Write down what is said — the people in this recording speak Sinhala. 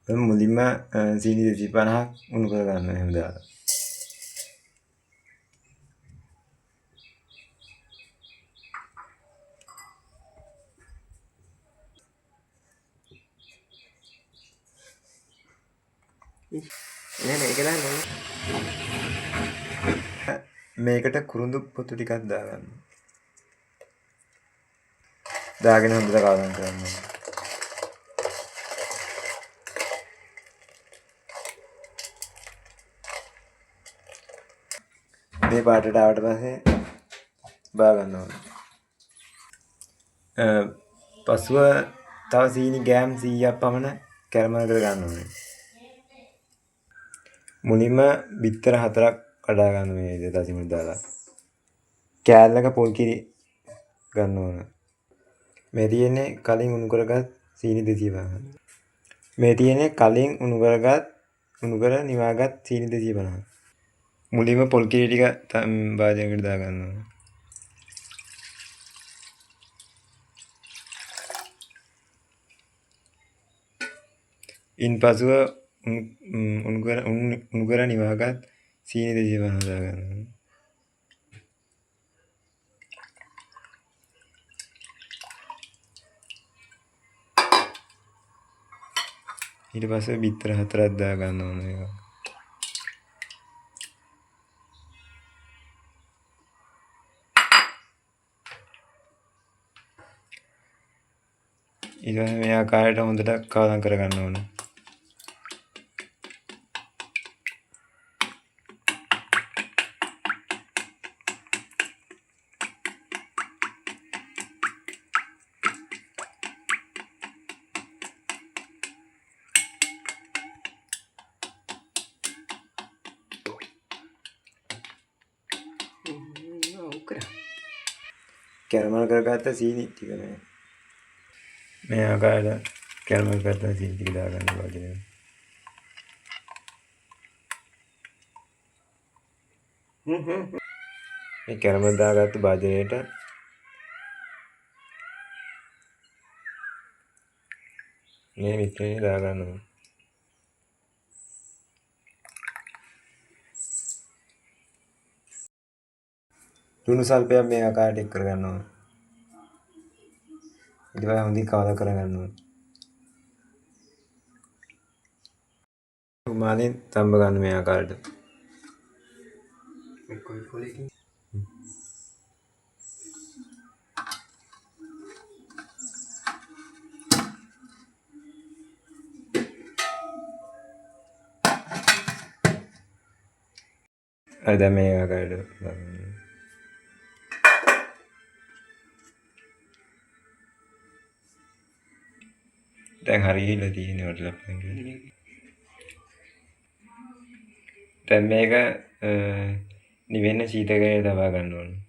මුලින්ම සීනි 250ක් උණු කර ගන්න එහෙම දාලා. මේකට කුරුඳු පොතු ටිකක් දාගන්න. දාගෙන හොඳට කාලම් කරන්න. මේ පාටට ආවට පස්සේ බා ගන්න ඕනේ. පසුව තව සීනි ගෑම් 100ක් පමණ කැරමල් කර ගන්න ඕනේ. මුලින්ම බිත්තර 4ක් කඩා ගන්න මේ විදිහට අසිමුත් දාලා. කෑල්ලක පොල් කිරි ගන්න ඕන. මේ තියෙන්නේ කලින් උණු කරගත් සීනි 250. මේ තියෙන්නේ කලින් උණු කර නිවාගත් සීනි 250. මුලින්ම පොල් කිරි ටික භාජනයකට දා ගන්න ඕන. ඉන්පසුව උණු කර නිවාගත් සීනි 250 දා ගන්න ඕන. ඊට පස්සේ බිත්තර 4ක් දා ගන්න ඕන ඒවා. ඊට පස්සේ මේ ආකාරයට හොඳට කාලම් කර ගන්න ඕන. කැරමල් කරගත්ත සීනි ටික මේ ආකාරයට කැරමල් කරගත්ත සීනි ටික දා ගන්න භාජනයට. මේ කැරමල් දාගත්ත භාජනයට මේ මිශ්‍රණය දා ගන්න ඕනේ. ලුණු සල්පයක් මේ ආකාරයට එක් කරගන්න ඕනේ. ඊට පස්සේ හොඳින් කවදා කරගන්න ඕනේ. රුමාලෙන් තඹ ගන්න මේ ආකාරයට. හරි දැන් මේ ආකාරයට දැන් හරියලා තියෙනවා ලප්පෙන් කියන්නේ. දැන් මේක නිවෙන්න සීතකයේ තබා ගන්න ඕනේ.